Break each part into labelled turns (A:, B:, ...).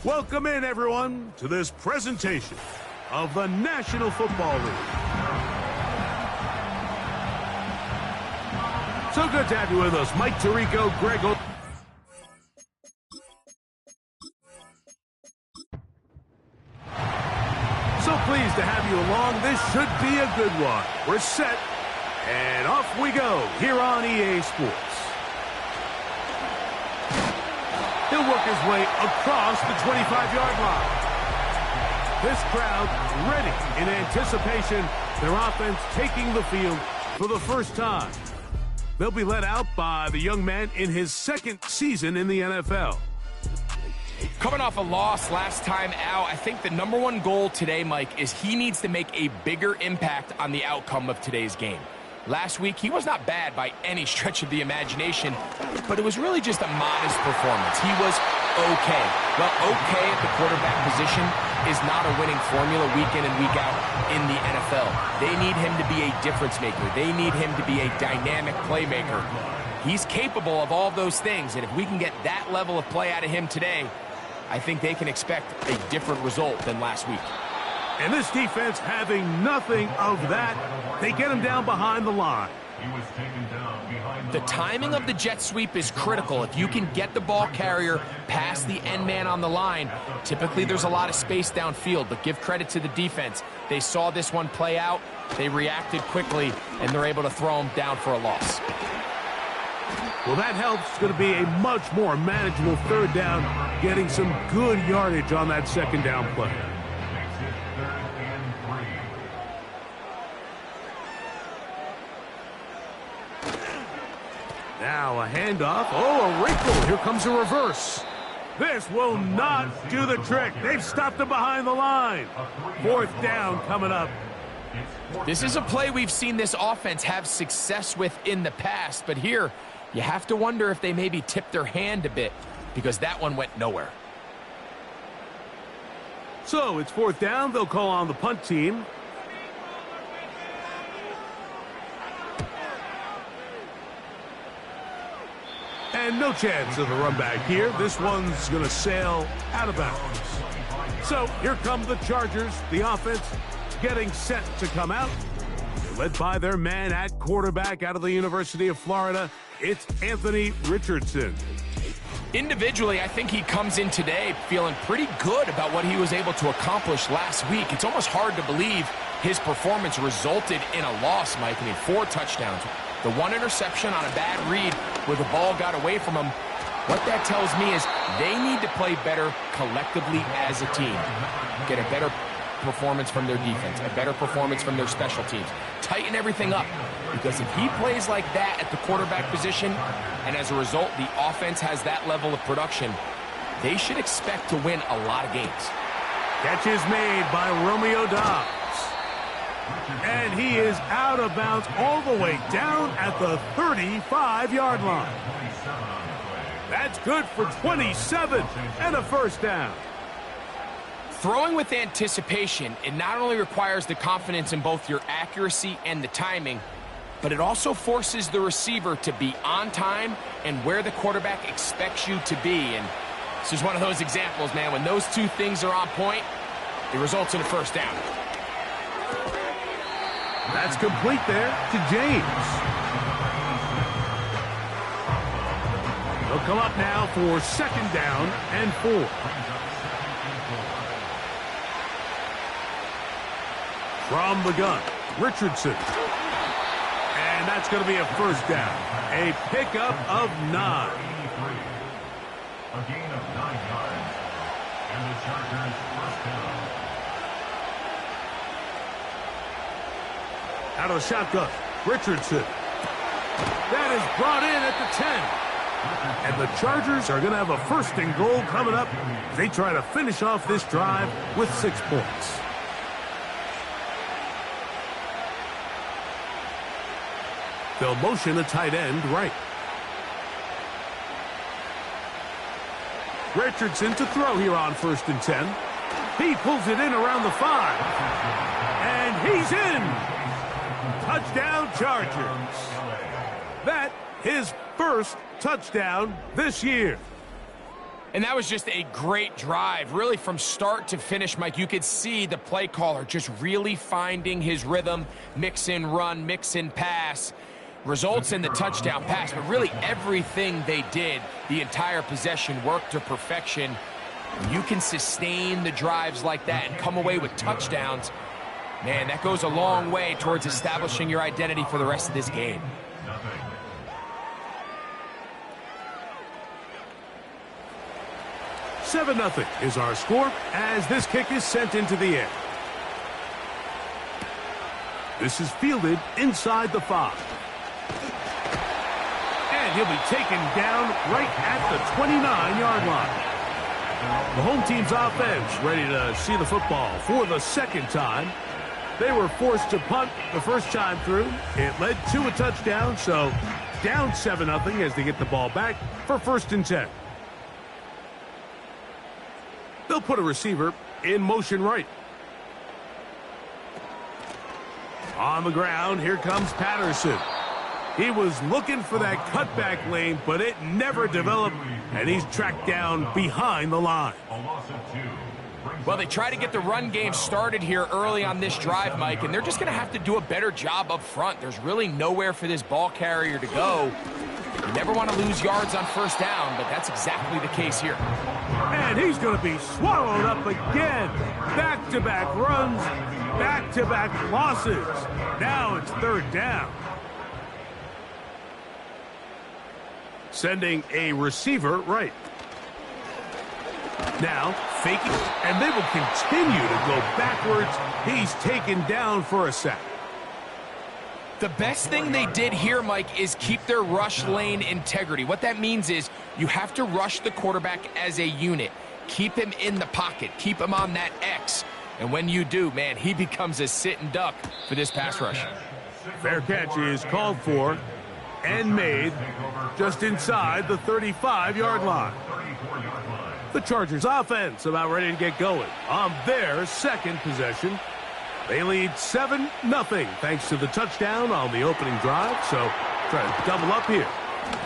A: Welcome in, everyone, to this presentation of the National Football League. So good to have you with us. Mike Tirico, Greg O. So pleased to have you along. This should be a good one. We're set, and off we go here on EA Sports. He'll work his way across the 25-yard line. This crowd ready in anticipation. Their offense taking the field for the first time. They'll be led out by the young man in his second season in the NFL.
B: Coming off a loss last time out, I think the number one goal today, Mike, is he needs to make a bigger impact on the outcome of today's game. Last week, he was not bad by any stretch of the imagination, but it was really just a modest performance. He was okay. Well, okay at the quarterback position is not a winning formula week in and week out in the NFL. They need him to be a difference maker. They need him to be a dynamic playmaker. He's capable of all those things, and if we can get that level of play out of him today, I think they can expect a different result than last week.
A: And this defense having nothing of that, they get him down behind the line.
B: The timing of the jet sweep is critical. If you can get the ball carrier past the end man on the line, typically there's a lot of space downfield, but give credit to the defense. They saw this one play out, they reacted quickly, and they're able to throw him down for a loss.
A: Well, that helps. It's going to be a much more manageable third down, getting some good yardage on that second down play. Now a handoff. Oh, a wrinkle. Here comes a reverse. This will not do the trick. They've stopped him behind the line. Fourth down coming up.
B: This is a play we've seen this offense have success with in the past, but here you have to wonder if they maybe tipped their hand a bit because that one went nowhere.
A: So it's fourth down. They'll call on the punt team. And no chance of a run back here. This one's going to sail out of bounds. So here come the Chargers. The offense getting set to come out. They're led by their man at quarterback out of the University of Florida. It's Anthony Richardson.
B: Individually, I think he comes in today feeling pretty good about what he was able to accomplish last week. It's almost hard to believe his performance resulted in a loss, Mike. I mean, 4 touchdowns. The 1 interception on a bad read where the ball got away from him. What that tells me is they need to play better collectively as a team. Get a better performance from their defense, a better performance from their special teams. Tighten everything up, because if he plays like that at the quarterback position, and as a result the offense has that level of production, they should expect to win a lot of games.
A: Catch is made by Romeo Doubs. And he is out of bounds all the way down at the 35-yard line. That's good for 27 and a first down.
B: Throwing with anticipation, it not only requires the confidence in both your accuracy and the timing, but it also forces the receiver to be on time and where the quarterback expects you to be. And this is one of those examples, man. When those two things are on point, it results in a first down.
A: That's complete there to James. They'll come up now for second down and 4. From the gun, Richardson. And that's going to be a first down. A pickup of 9.
C: A gain of 9 yards. And the Chargers first down.
A: Out of the shotgun, Richardson. That is brought in at the 10. And the Chargers are going to have a first and goal coming up. They try to finish off this drive with 6 points. They'll motion a tight end right. Richardson to throw here on first and 10. He pulls it in around the 5. And he's in. Touchdown, Chargers. That his first touchdown this year.
B: And that was just a great drive, really from start to finish, Mike. You could see the play caller just really finding his rhythm, mix in run, mix in pass, results in the touchdown pass. But really everything they did, the entire possession, worked to perfection. When you can sustain the drives like that and come away with touchdowns, man, that goes a long way towards establishing your identity for the rest of this game.
A: 7-0 is our score as this kick is sent into the air. This is fielded inside the 5. And he'll be taken down right at the 29-yard line. The home team's offense ready to see the football for the second time. They were forced to punt the first time through. It led to a touchdown, so down 7-0 as they get the ball back for 1st and 10. They'll put a receiver in motion right. On the ground, here comes Patterson. He was looking for that cutback lane, but it never developed, and he's tracked down behind the line.
B: Well, they try to get the run game started here early on this drive, Mike, and they're just going to have to do a better job up front. There's really nowhere for this ball carrier to go. You never want to lose yards on 1st down, but that's exactly the case here.
A: And he's going to be swallowed up again. Back-to-back runs, back-to-back losses. Now it's 3rd down. Sending a receiver right. Now faking, and they will continue to go backwards. He's taken down for a sack.
B: The best thing they did here, Mike, is keep their rush lane integrity. What that means is you have to rush the quarterback as a unit. Keep him in the pocket. Keep him on that X. And when you do, man, he becomes a sitting duck for this pass rush.
A: Fair catch is called for and made just inside the 35-yard line. The Chargers offense about ready to get going on their 2nd possession. They lead 7-0 thanks to the touchdown on the opening drive. So try to double up here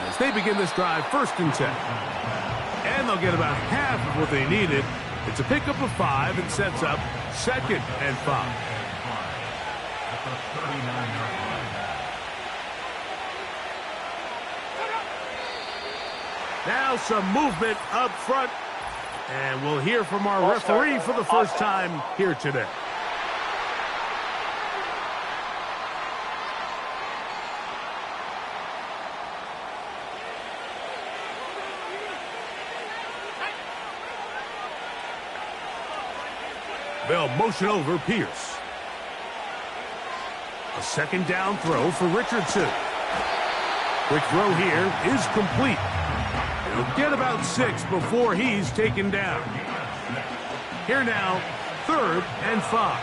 A: as they begin this drive 1st and 10. And they'll get about half of what they needed. It's a pickup of 5 and sets up 2nd and 5. Now some movement up front. And we'll hear from our referee for the first time here today. They'll motion over Pierce. A 2nd down throw for Richardson. Quick throw here is complete. He'll get about 6 before he's taken down. Here now, 3rd and 5.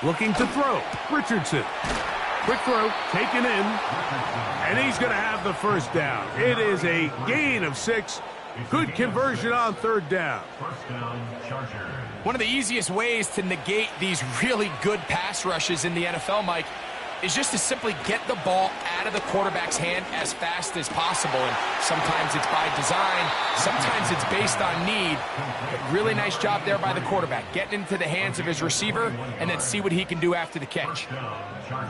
A: Looking to throw. Richardson. Quick throw, taken in. And he's going to have the 1st down. It is a gain of 6. Good conversion on 3rd down.
B: One of the easiest ways to negate these really good pass rushes in the NFL, Mike, is just to simply get the ball out of the quarterback's hand as fast as possible. And sometimes it's by design, sometimes it's based on need. But really nice job there by the quarterback, getting into the hands of his receiver and then see what he can do after the catch.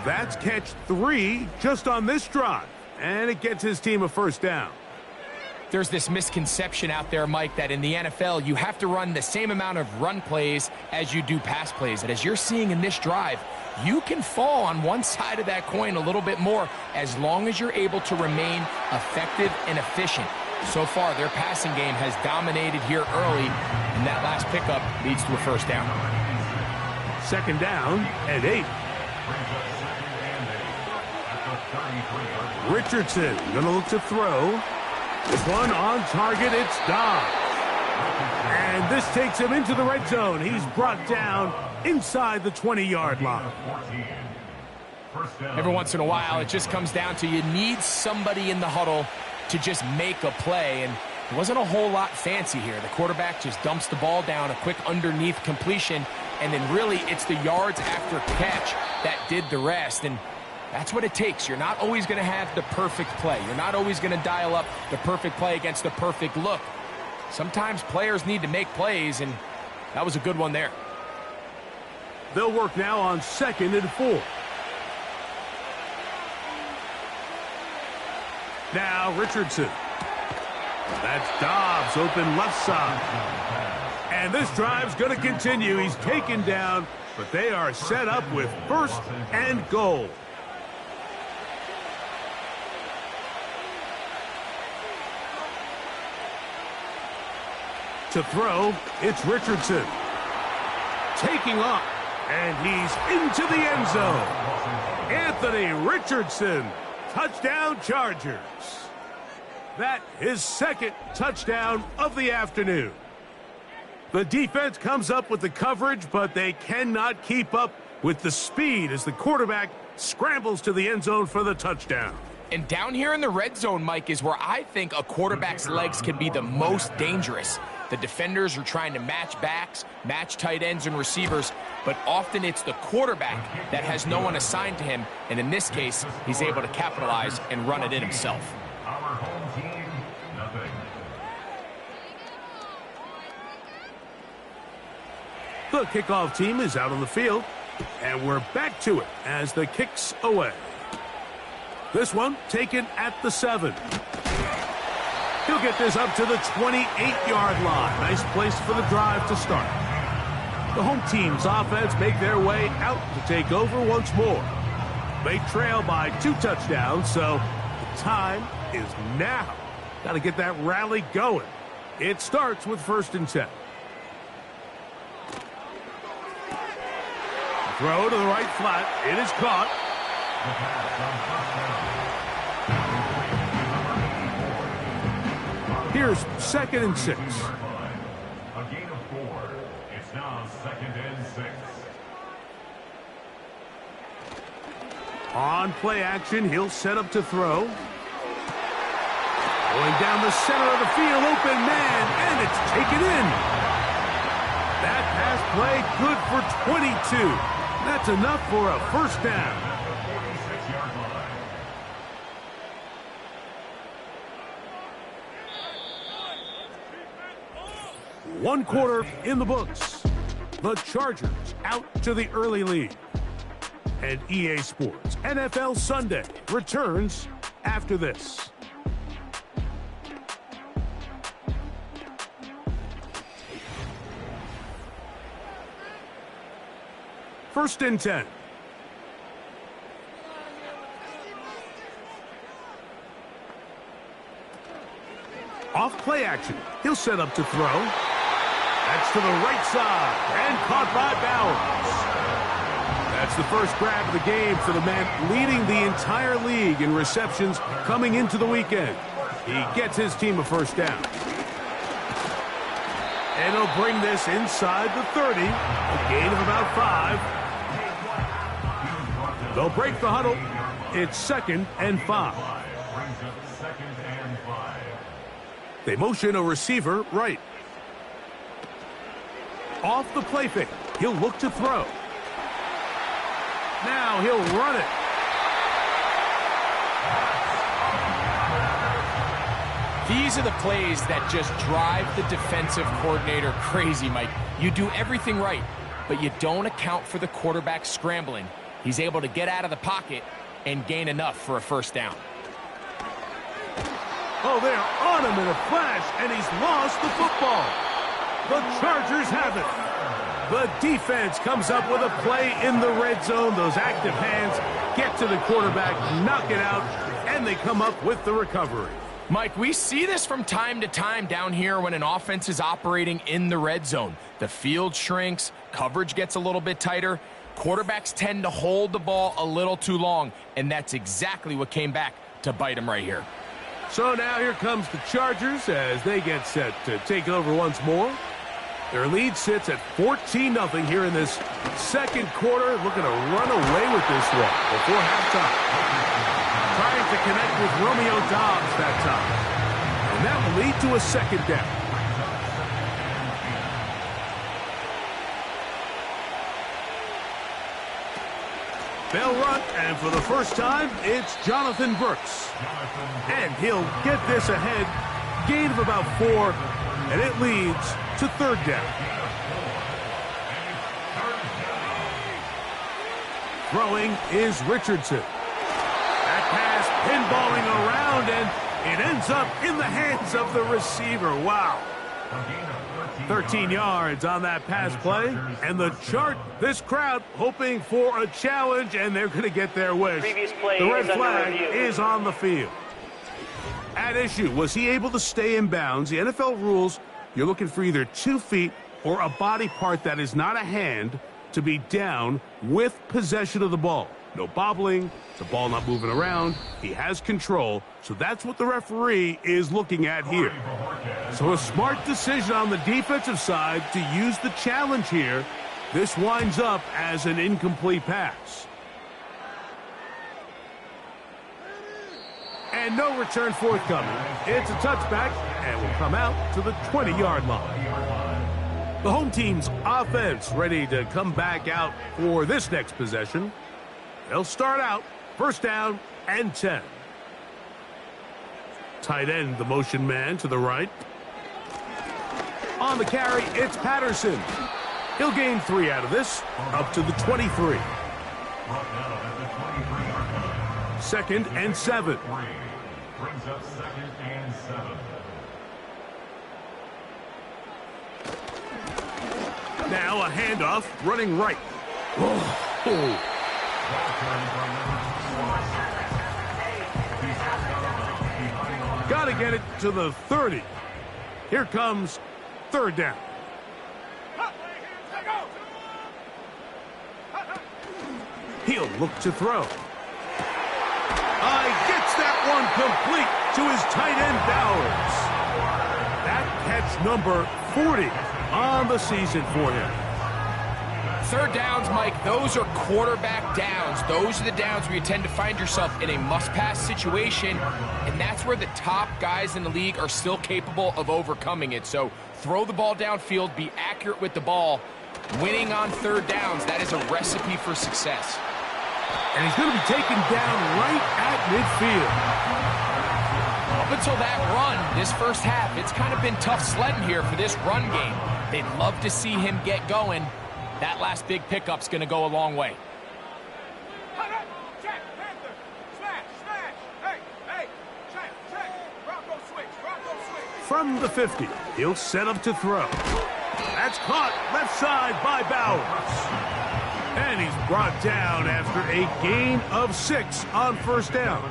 A: That's catch 3 just on this drive, and it gets his team a 1st down.
B: There's this misconception out there, Mike, that in the NFL, you have to run the same amount of run plays as you do pass plays. And as you're seeing in this drive, you can fall on one side of that coin a little bit more as long as you're able to remain effective and efficient. So far, their passing game has dominated here early, and that last pickup leads to a 1st down.
A: 2nd down and 8. Richardson going to look to throw. This one on target, it's Dobbs. And this takes him into the red zone. He's brought down inside the 20-yard line.
B: Every once in a while, it just comes down to you need somebody in the huddle to just make a play. And it wasn't a whole lot fancy here. The quarterback just dumps the ball down, a quick underneath completion, and then really it's the yards after catch that did the rest. And That's what it takes. You're not always going to have the perfect play. You're not always going to dial up the perfect play against the perfect look. Sometimes players need to make plays, and that was a good one there.
A: They'll work now on 2nd and 4. Now Richardson. That's Dobbs, open left side. And this drive's going to continue. He's taken down, but they are set up with 1st and goal. To throw, it's Richardson. Taking off, and he's into the end zone. Anthony Richardson, touchdown Chargers. That is 2nd touchdown of the afternoon. The defense comes up with the coverage, but they cannot keep up with the speed as the quarterback scrambles to the end zone for the touchdown.
B: And down here in the red zone, Mike, is where I think a quarterback's legs can be the most dangerous. The defenders are trying to match backs, match tight ends and receivers, but often it's the quarterback that has no one assigned to him, and in this case, he's able to capitalize and run it in himself.
C: Our home team, nothing.
A: The kickoff team is out on the field, and we're back to it as the kick's away. This one taken at the 7. He'll get this up to the 28-yard line. Nice place for the drive to start. The home team's offense make their way out to take over once more. They trail by 2 touchdowns, so the time is now. Got to get that rally going. It starts with 1st and 10. Throw to the right flat. It is caught.
C: The pass on 1st down.
A: Here's 2nd and 6.
C: A gain of 4. It's now 2nd and 6.
A: On play action, he'll set up to throw. Going down the center of the field, open man, and it's taken in. That pass play good for 22. That's enough for a 1st down.
C: 46-yard line.
A: 1 quarter in the books. The Chargers out to the early lead. And EA Sports NFL Sunday returns after this. First and 10. Off play action. He'll set up to throw. That's to the right side and caught by Bowers. That's the first grab of the game for the man leading the entire league in receptions coming into the weekend. He gets his team a 1st down. And he'll bring this inside the 30. A gain of about 5. They'll break the huddle. It's 2nd and 5.
C: Brings up 2nd and 5.
A: They motion a receiver right. Off the play fake. He'll look to throw. Now he'll run it.
B: These are the plays that just drive the defensive coordinator crazy, Mike. You do everything right, but you don't account for the quarterback scrambling. He's able to get out of the pocket and gain enough for a 1st down.
A: Oh, they're on him in a flash, and he's lost the football. The Chargers have it. The defense comes up with a play in the red zone. Those active hands get to the quarterback, knock it out, and they come up with the recovery.
B: Mike, we see this from time to time down here when an offense is operating in the red zone. The field shrinks, coverage gets a little bit tighter. Quarterbacks tend to hold the ball a little too long, and that's exactly what came back to bite them right here.
A: So now here comes the Chargers as they get set to take over once more. Their lead sits at 14-0 here in this 2nd quarter. Looking to run away with this one before halftime. Trying to connect with Romeo Dobbs that time. And that will lead to a 2nd down. They'll run, and for the first time, it's Jonathan Brooks. And he'll get this ahead, gain of about 4, and it leads to third down. Throwing is Richardson. That pass pinballing around, and it ends up in the hands of the receiver. Wow. 13 yards on that pass play, and the chart, this crowd hoping for a challenge, and they're going to get their wish. The red flag is on the field. At issue, was he able to stay in bounds? The NFL rules, you're looking for either 2 feet or a body part that is not a hand to be down with possession of the ball. No bobbling, the ball not moving around. He has control, so that's what the referee is looking at here. So a smart decision on the defensive side to use the challenge here. This winds up as an incomplete pass. And no return forthcoming. It's a touchback, and will come out to the 20-yard line. The home team's offense ready to come back out for this next possession. They'll start out first down and 10. Tight end, the motion man to the right. On the carry, it's Patterson. He'll gain 3 out of this, up to the 23. Second and 7.
C: Brings up second and 7.
A: Now a handoff, running right. Oh. Got to get it to the 30. Here comes third down. He'll look to throw. Gets that one complete to his tight end Bowers. That catch number 40 on the season for him.
B: Third downs, Mike, those are quarterback downs. Those are the downs where you tend to find yourself in a must-pass situation, and that's where the top guys in the league are still capable of overcoming it. So throw the ball downfield, be accurate with the ball. Winning on third downs, that is a recipe for success.
A: And he's going to be taken down right at midfield.
B: Up until that run, this first half, it's kind of been tough sledding here for this run game. They'd love to see him get going. That last big pickup's going to go a long way.
A: From the 50, he'll set up to throw. That's caught left side by Bowers. And he's brought down after a gain of 6 on first down.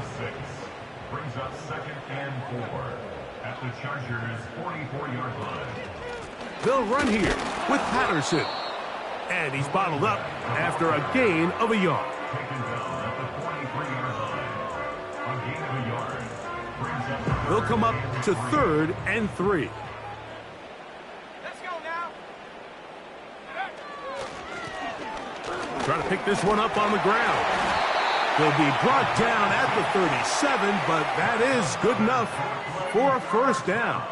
C: Brings up second and 4 at the Chargers' 44-yard line.
A: They'll run here with Patterson. And he's bottled up after a gain of a yard.
C: Taken down at the 43-yard line. A gain of a yard. Brings up
A: They'll come up to third and 3.
D: Let's go now.
A: Trying to pick this one up on the ground. He'll be brought down at the 37, but that is good enough for a first down.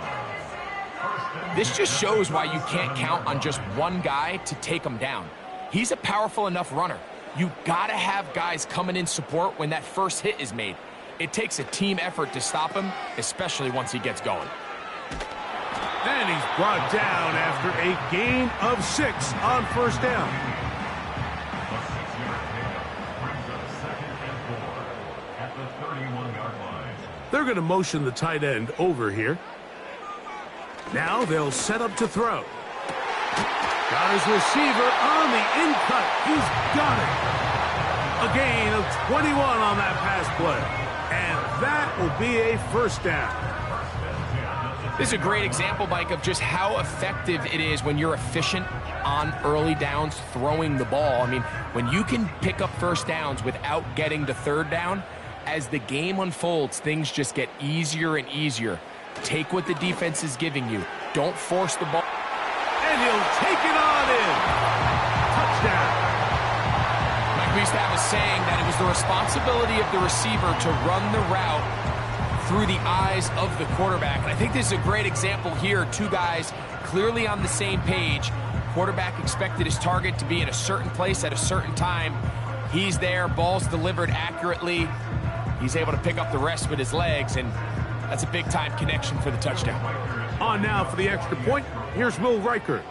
B: This just shows why you can't count on just one guy to take him down. He's a powerful enough runner. You gotta have guys coming in support when that first hit is made. It takes a team effort to stop him, especially once he gets going.
A: And he's brought down after a gain of 6 on first down.
C: a 6-yard pickup. Brings up second and 4 at the 31-yard line.
A: They're going to motion the tight end over here. Now they'll set up to throw. Got his receiver on the in-cut. He's got it. A gain of 21 on that pass play. And that will be a first down.
B: This is a great example, Mike, of just how effective it is when you're efficient on early downs throwing the ball. I mean, when you can pick up first downs without getting the third down, as the game unfolds, things just get easier and easier. Take what the defense is giving you. Don't force the ball.
A: And he'll take it on in. Touchdown.
B: Mike, we used to have a saying that it was the responsibility of the receiver to run the route through the eyes of the quarterback. And I think this is a great example here. Two guys clearly on the same page. Quarterback expected his target to be in a certain place at a certain time. He's there, ball's delivered accurately. He's able to pick up the rest with his legs, and that's a big-time connection for the touchdown.
A: On now for the extra point, here's Will Reichert.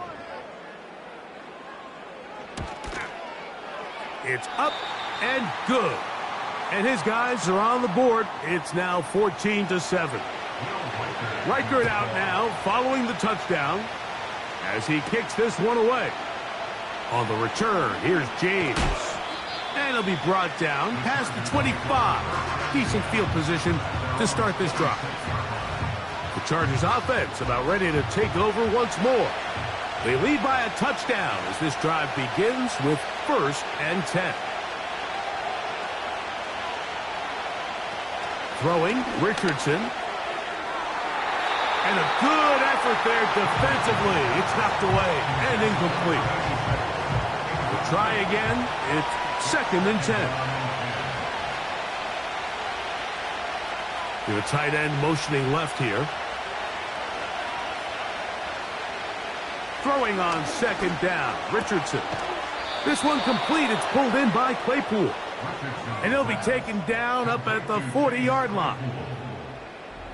A: It's up and good. And his guys are on the board. It's now 14-7. Reichert out now, following the touchdown, as he kicks this one away. On the return, here's James. And he'll be brought down past the 25. Decent field position to start this drive. The Chargers offense about ready to take over once more. They lead by a touchdown as this drive begins with 1st and 10. Throwing, Richardson. And a good effort there defensively. It's knocked away and incomplete. We'll try again. It's 2nd and 10. The tight end motioning left here. Throwing on 2nd down, Richardson. This one complete. It's pulled in by Claypool. And he'll be taken down up at the 40-yard line.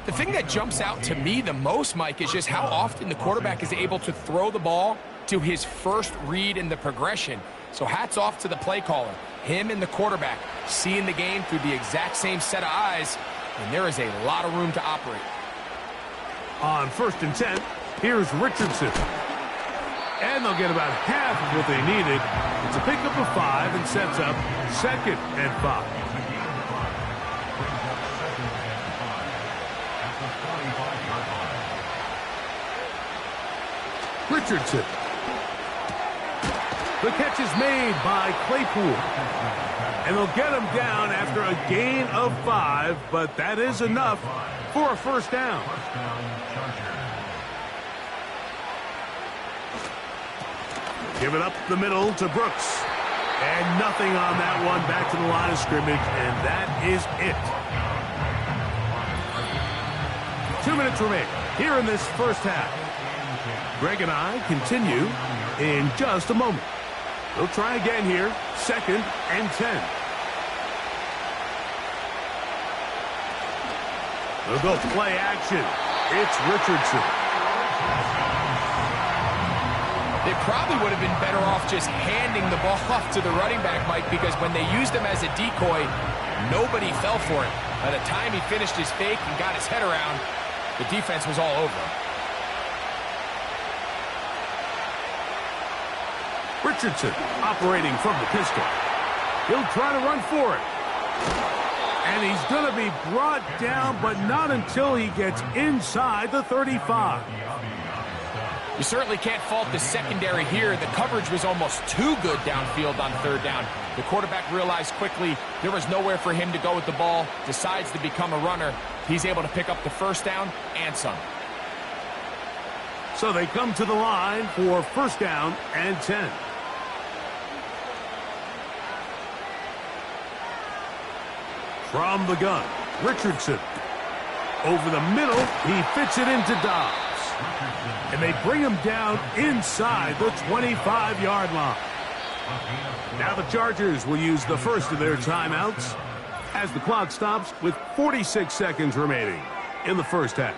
B: The thing that jumps out to me the most, Mike, is just how often the quarterback is able to throw the ball to his first read in the progression. So hats off to the play caller. Him and the quarterback seeing the game through the exact same set of eyes, and there is a lot of room to operate.
A: On 1st and 10, here's Richardson. And they'll get about half of what they needed. It's a pickup of 5 and sets up 2nd and 5. Richardson. The catch is made by Claypool. And they'll get him down after a gain of 5, but that is enough for a 1st down. Give it up the middle to Brooks. And nothing on that one. Back to the line of scrimmage, and that is it. 2 minutes remain here in this first half. Greg and I continue in just a moment. They'll try again here. 2nd and 10. They'll go play action. It's Richardson.
B: They probably would have been better off just handing the ball off to the running back, Mike, because when they used him as a decoy, nobody fell for it. By the time he finished his fake and got his head around, the defense was all over him.
A: Richardson operating from the pistol. He'll try to run for it. And he's going to be brought down, but not until he gets inside the 35.
B: You certainly can't fault the secondary here. The coverage was almost too good downfield on 3rd down. The quarterback realized quickly there was nowhere for him to go with the ball, decides to become a runner. He's able to pick up the 1st down and some.
A: So they come to the line for 1st down and 10. From the gun, Richardson. Over the middle, he fits it into Dobbs. And they bring him down inside the 25-yard line. Now the Chargers will use the first of their timeouts as the clock stops with 46 seconds remaining in the first half.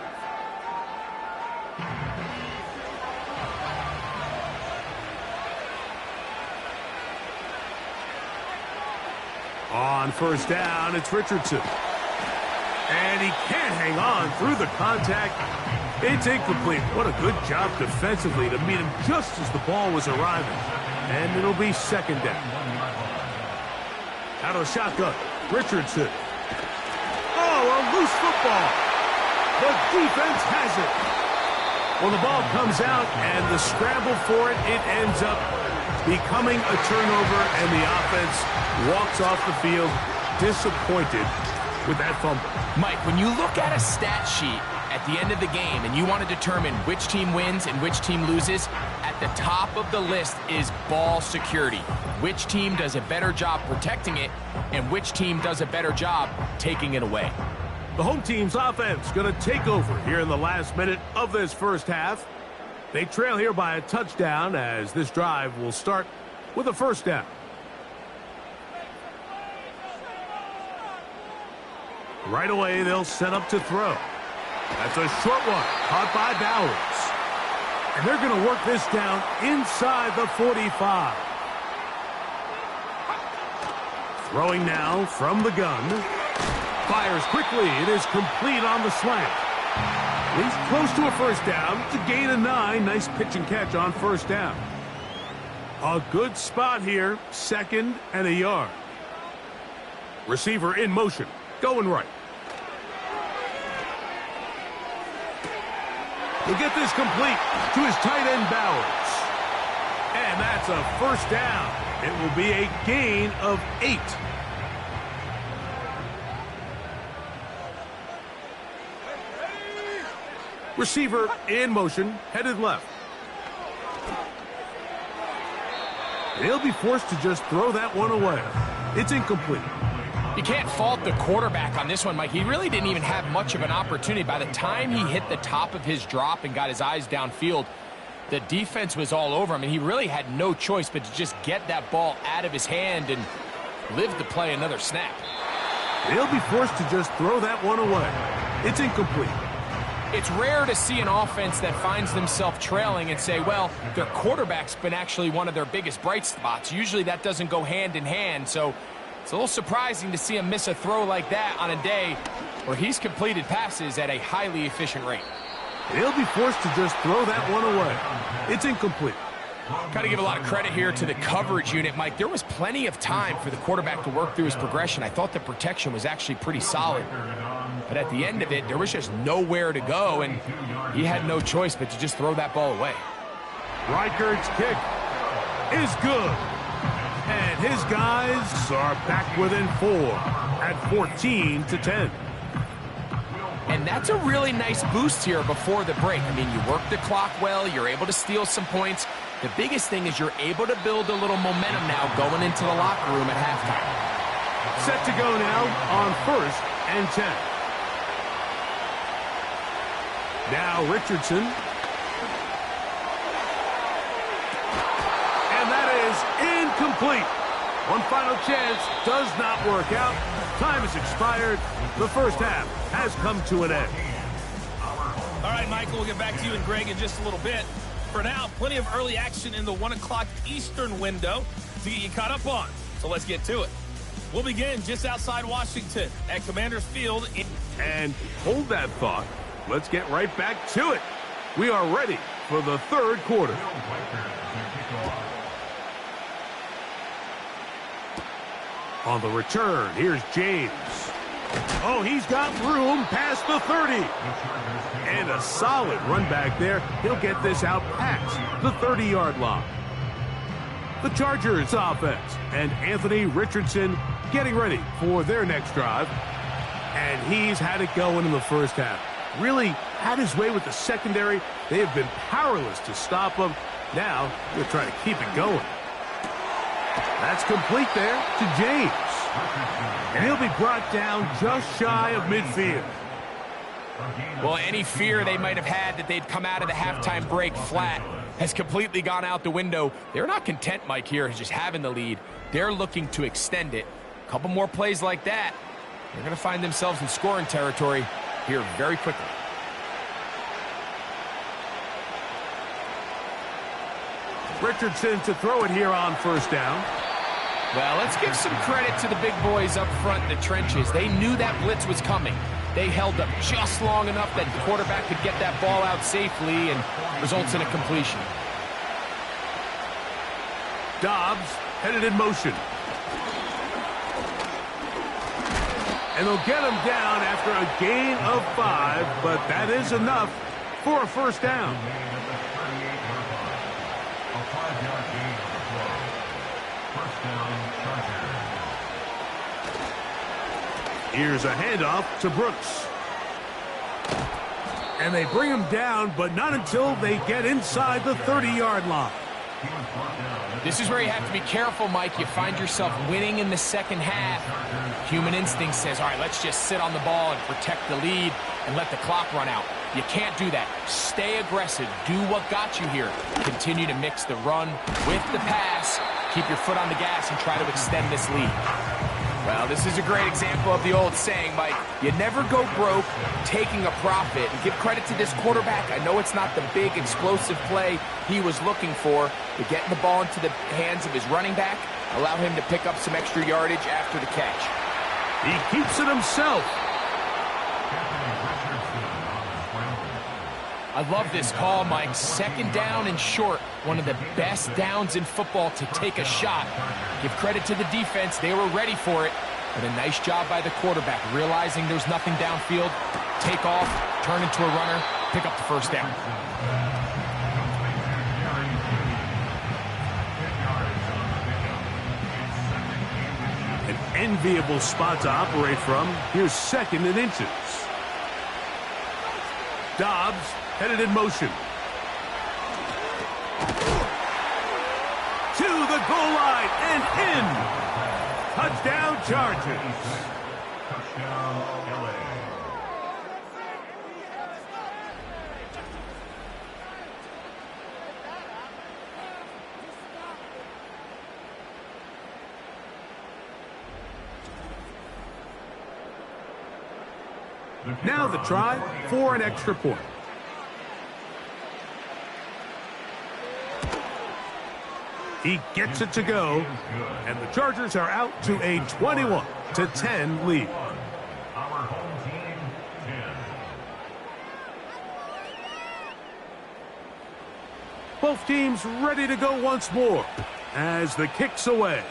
A: On 1st down, it's Richardson. And he can't hang on through the contact. It's incomplete. What a good job defensively to meet him just as the ball was arriving. And it'll be 2nd down. Out of the shotgun, Richardson. Oh, a loose football. The defense has it. Well, the ball comes out, and the scramble for it, it ends up becoming a turnover, and the offense walks off the field disappointed with that fumble.
B: Mike, when you look at a stat sheet at the end of the game and you want to determine which team wins and which team loses, at the top of the list is ball security. Which team does a better job protecting it and which team does a better job taking it away.
A: The home team's offense going to take over here in the last minute of this first half. They trail here by a touchdown as this drive will start with a 1st down. Right away, they'll set up to throw. That's a short one, caught by Bowers. And they're going to work this down inside the 45. Throwing now from the gun. Fires quickly. It is complete on the slant. He's close to a first down. It's a gain of 9. Nice pitch and catch on first down. A good spot here. 2nd and a yard. Receiver in motion. Going right. He'll get this complete to his tight end Bowers. And that's a first down. It will be a gain of 8. Receiver in motion, headed left. He'll be forced to just throw that one away. It's incomplete.
B: You can't fault the quarterback on this one, Mike. He really didn't even have much of an opportunity. By the time he hit the top of his drop and got his eyes downfield, the defense was all over him, and he really had no choice but to just get that ball out of his hand and live to play another snap.
A: He'll be forced to just throw that one away. It's incomplete.
B: It's rare to see an offense that finds themselves trailing and say, well, their quarterback's been actually one of their biggest bright spots. Usually that doesn't go hand in hand, so it's a little surprising to see him miss a throw like that on a day where he's completed passes at a highly efficient rate.
A: He'll be forced to just throw that one away. It's incomplete.
B: Got to give a lot of credit here to the coverage unit, Mike. There was plenty of time for the quarterback to work through his progression. I thought the protection was actually pretty solid. But at the end of it, there was just nowhere to go, and he had no choice but to just throw that ball away.
A: Reichardt's kick is good. And his guys are back within 4 at 14-10.
B: And that's a really nice boost here before the break. I mean, you work the clock well, you're able to steal some points. The biggest thing is you're able to build a little momentum now going into the locker room at halftime.
A: Set to go now on 1st and 10. Now Richardson. And that is incomplete. One final chance does not work out. Time has expired. The first half has come to an end.
E: All right, Michael, we'll get back to you and Greg in just a little bit. For now, plenty of early action in the 1 o'clock Eastern window to get you caught up on. So let's get to it. We'll begin just outside Washington at Commanders Field.
A: And hold that thought. Let's get right back to it. We are ready for the 3rd quarter. On the return, here's James. Oh, he's got room past the 30. And a solid run back there. He'll get this out past the 30-yard line. The Chargers offense and Anthony Richardson getting ready for their next drive. And he's had it going in the first half. Really had his way with the secondary. They have been powerless to stop him. Now, they're trying to keep it going. That's complete there to James. And he'll be brought down just shy of midfield.
B: Well, any fear they might have had that they'd come out of the halftime break flat has completely gone out the window. They're not content, Mike, here, just having the lead. They're looking to extend it. A couple more plays like that, they're going to find themselves in scoring territory here very quickly.
A: Richardson to throw it here on first down.
B: Well, let's give some credit to the big boys up front in the trenches. They knew that blitz was coming. They held up just long enough that the quarterback could get that ball out safely and results in a completion.
A: Dobbs headed in motion. And they'll get him down after a gain of 5, but that is enough for a first down. Here's a handoff to Brooks. And they bring him down, but not until they get inside the 30-yard line.
B: This is where you have to be careful, Mike. You find yourself winning in the second half. Human instinct says, all right, let's just sit on the ball and protect the lead and let the clock run out. You can't do that. Stay aggressive. Do what got you here. Continue to mix the run with the pass. Keep your foot on the gas and try to extend this lead. Well, this is a great example of the old saying, Mike. You never go broke taking a profit. And give credit to this quarterback. I know it's not the big explosive play he was looking for, but getting the ball into the hands of his running back allow him to pick up some extra yardage after the catch.
A: He keeps it himself.
B: I love this call, Mike. 2nd down and short. One of the best downs in football to take a shot. Give credit to the defense. They were ready for it. But a nice job by the quarterback, realizing there's nothing downfield. Take off, turn into a runner, pick up the 1st down.
A: An enviable spot to operate from. Here's 2nd and inches. Dobbs headed in motion. To the goal line and in. Touchdown, Chargers.
C: Touchdown, LA.
A: Now the try for an extra point. He gets it to go, and the Chargers are out to a 21-10 lead.
C: Our home team, 10.
A: Both teams ready to go once more as the kick's away.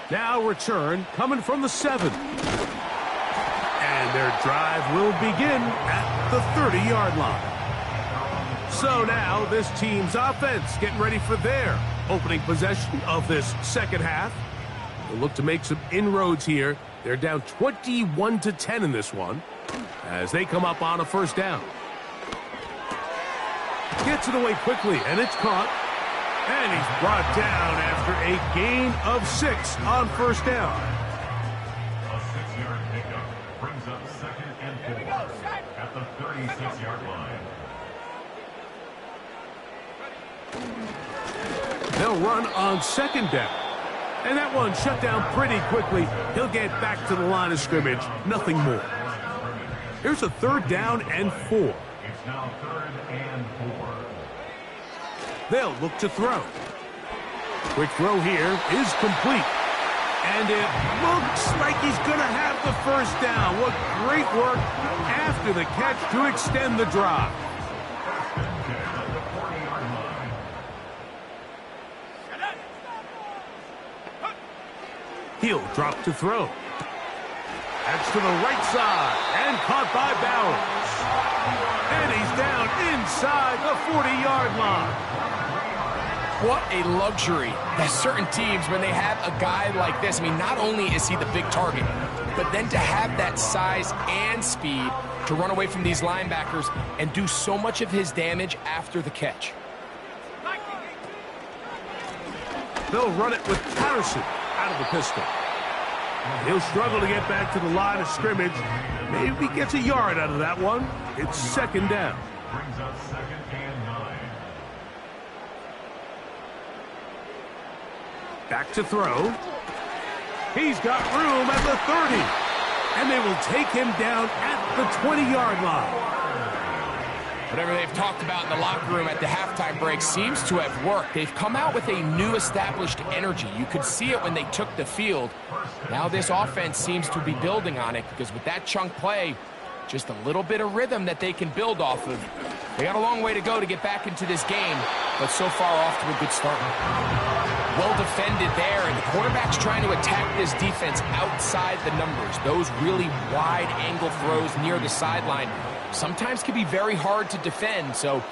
A: Now return coming from the 7. And their drive will begin at the 30-yard line. So now this team's offense getting ready for their opening possession of this 2nd half. They'll look to make some inroads here. They're down 21-10 in this one as they come up on a 1st down. Gets it away quickly, and it's caught. And he's brought down after a gain of 6 on 1st down.
C: A 6-yard pickup brings up 2nd and 4 at the 36-yard line.
A: They'll run on 2nd down. And that one shut down pretty quickly. He'll get back to the line of scrimmage. Nothing more. Here's a 3rd down and 4.
C: It's now 3rd and 4.
A: They'll look to throw. Quick throw here is complete. And it looks like he's going to have the 1st down. What great work after the catch to extend the drive. He'll drop to throw. That's to the right side and caught by Bowers. And he's down inside the 40-yard line.
B: What a luxury that certain teams, when they have a guy like this, I mean, not only is he the big target, but then to have that size and speed to run away from these linebackers and do so much of his damage after the catch.
A: They'll run it with Patterson out of the pistol. He'll struggle to get back to the line of scrimmage. Maybe gets a yard out of that one. It's 2nd down.
C: Brings up 2nd and 9.
A: Back to throw. He's got room at the 30. And they will take him down at the 20-yard line.
B: Whatever they've talked about in the locker room at the halftime break seems to have worked. They've come out with a new established energy. You could see it when they took the field. Now this offense seems to be building on it because with that chunk play, just a little bit of rhythm that they can build off of. They got a long way to go to get back into this game, but so far off to a good start. Well defended there, and the quarterback's trying to attack this defense outside the numbers. Those really wide angle throws near the sideline sometimes can be very hard to defend, so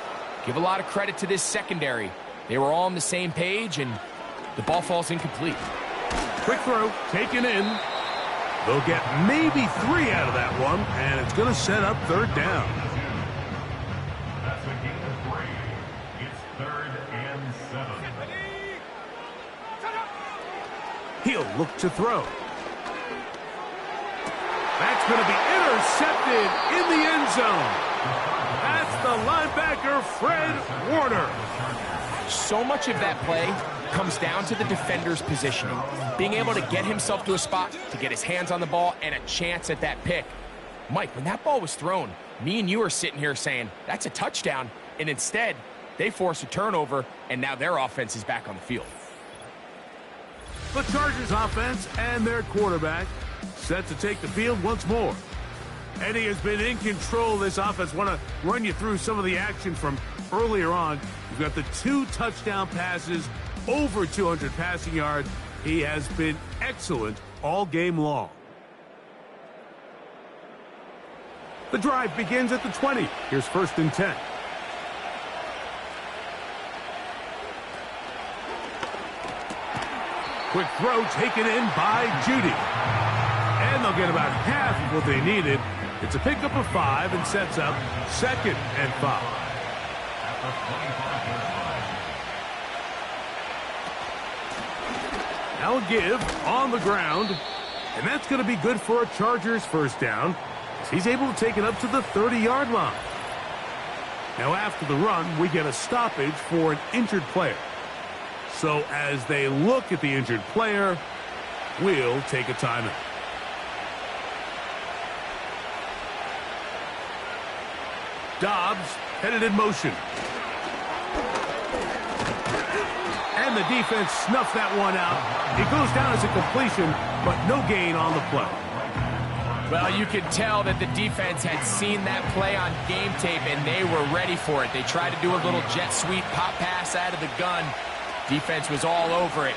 B: give a lot of credit to this secondary. They were all on the same page, and the ball falls incomplete.
A: Quick throw, taken in. They'll get maybe 3 out of that one, and it's going to set up 3rd down.
C: That's a gain of 3. It's 3rd and 7.
A: He'll look to throw. That's going to be intercepted in the end zone. That's the linebacker, Fred Warner.
B: So much of that play comes down to the defender's positioning. Being able to get himself to a spot, to get his hands on the ball, and a chance at that pick. Mike, when that ball was thrown, me and you are sitting here saying, that's a touchdown, and instead, they force a turnover, and now their offense is back on the field.
A: The Chargers offense and their quarterback set to take the field once more. Eddie has been in control of this offense. Want to run you through some of the action from earlier on. You've got the 2 touchdown passes, over 200 passing yards. He has been excellent all game long. The drive begins at the 20. Here's 1st and 10. Quick throw taken in by Judy. And they'll get about half of what they needed. It's a pickup of 5 and sets up 2nd and 5. Now a give on the ground. And that's going to be good for a Chargers first down. He's able to take it up to the 30-yard line. Now after the run, we get a stoppage for an injured player. So as they look at the injured player, we'll take a timeout. Dobbs headed in motion. And the defense snuffed that one out. It goes down as a completion, but no gain on the play.
B: Well, you could tell that the defense had seen that play on game tape, and they were ready for it. They tried to do a little jet sweep pop pass out of the gun. Defense was all over it.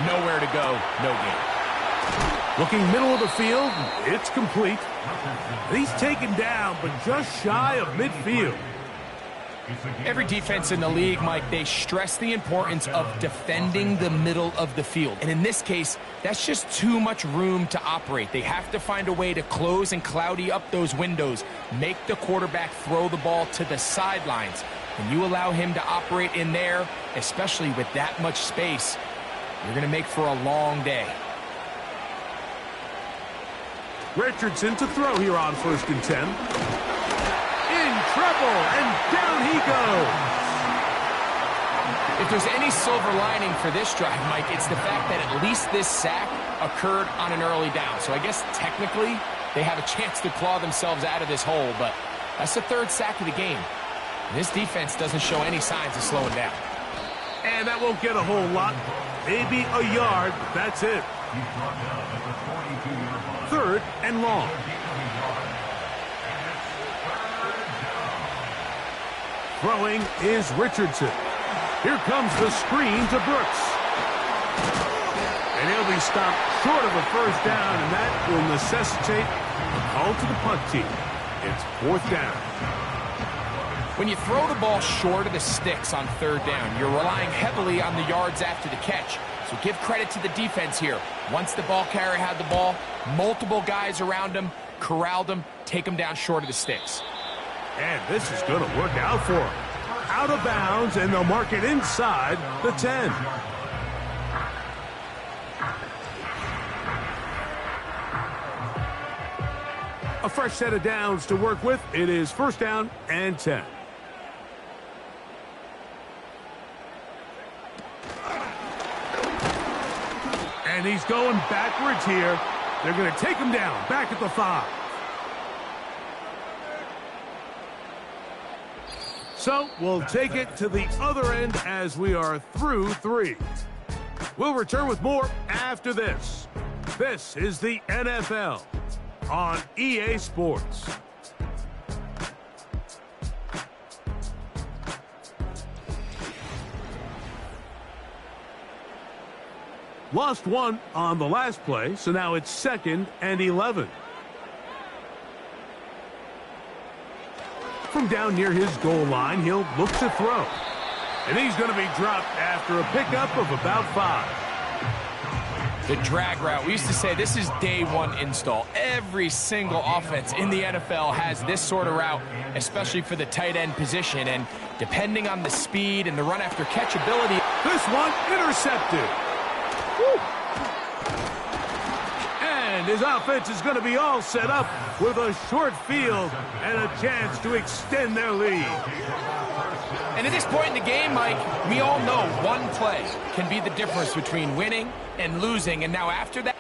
B: Nowhere to go, no gain.
A: Looking middle of the field, it's complete. He's taken down, but just shy of midfield.
B: Every defense in the league, Mike, they stress the importance of defending the middle of the field. And in this case, that's just too much room to operate. They have to find a way to close and cloudy up those windows, make the quarterback throw the ball to the sidelines. When you allow him to operate in there, especially with that much space, you're going to make for a long day.
A: Richardson to throw here on 1st and 10. Trouble, and down he goes.
B: If there's any silver lining for this drive, Mike, it's the fact that at least this sack occurred on an early down. So I guess technically they have a chance to claw themselves out of this hole, but that's the 3rd sack of the game. This defense doesn't show any signs of slowing down.
A: And that won't get a whole lot. Maybe a yard, that's it. 3rd and long. Throwing is Richardson. Here comes the screen to Brooks. And he'll be stopped short of a first down, and that will necessitate a call to the punt team. It's 4th down.
B: When you throw the ball short of the sticks on 3rd down, you're relying heavily on the yards after the catch. So give credit to the defense here. Once the ball carrier had the ball, multiple guys around him, corralled him, take him down short of the sticks.
A: And this is going to work out for him. Out of bounds, and they'll mark it inside the 10. A fresh set of downs to work with. It is 1st down and 10. And he's going backwards here. They're going to take him down, back at the 5. So we'll take it to the other end as we are through 3. We'll return with more after this. This is the NFL on EA Sports. Lost one on the last play, so now it's 2nd and 11. From down near his goal line, he'll look to throw. And he's going to be dropped after a pickup of about 5.
B: The drag route. We used to say this is day 1 install. Every single offense in the NFL has this sort of route, especially for the tight end position. And depending on the speed and the run after catch ability.
A: This one intercepted. Woo. And his offense is going to be all set up with a short field and a chance to extend their lead.
B: And at this point in the game, Mike, we all know one play can be the difference between winning and losing. And now after that...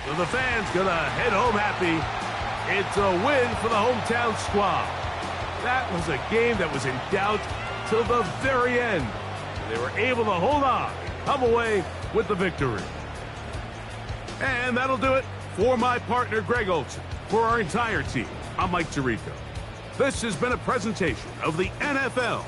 A: So the fans gonna head home happy. It's a win for the hometown squad. That was a game that was in doubt till the very end. They were able to hold on, come away with the victory. And that'll do it for my partner, Greg Olsen. For our entire team, I'm Mike Tirico. This has been a presentation of the NFL